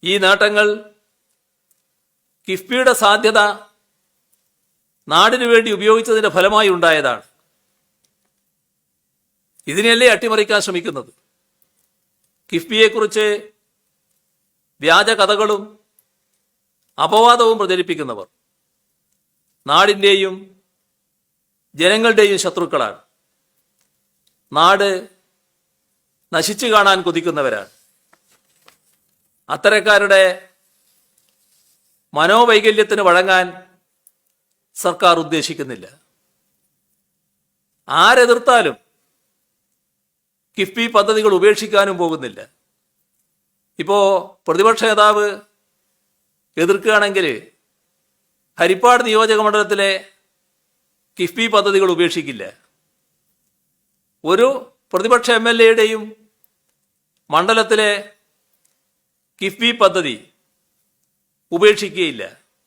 ഈ നേട്ടങ്ങൾ കിഫ്ബിയുടെ സാധ്യത നാടിനു വേണ്ടി ഉപയോഗിച്ചതിന്റെ ഫലമായി ഉണ്ടായതാണ്. ഇതിനെയല്ലേ അട്ടിമറിക്കാൻ ശ്രമിക്കുന്നത്? കിഫ്ബിയെക്കുറിച്ച് വ്യാജ കഥകളും അപവാദവും പ്രചരിപ്പിക്കുന്നവർ നാടിൻ്റെയും ജനങ്ങളുടെയും ശത്രുക്കളാണ്. നാട് നശിച്ചു കാണാൻ കൊതിക്കുന്നവരാണ്. അത്തരക്കാരുടെ മനോവൈകല്യത്തിന് വഴങ്ങാൻ സർക്കാർ ഉദ്ദേശിക്കുന്നില്ല. ആരെതിർത്താലും കിഫ്ബി പദ്ധതികൾ ഉപേക്ഷിക്കാനും പോകുന്നില്ല. ഇപ്പോൾ പ്രതിപക്ഷ നേതാവ് എതിർക്കുകയാണെങ്കിൽ ഹരിപ്പാട് നിയോജക മണ്ഡലത്തിലെ കിഫ്ബി പദ്ധതികൾ ഉപേക്ഷിക്കില്ല. ഒരു പ്രതിപക്ഷ MLA-യുടെയും മണ്ഡലത്തിലെ കിഫ്ബി പദ്ധതി ഉപേക്ഷിക്കുകയില്ല.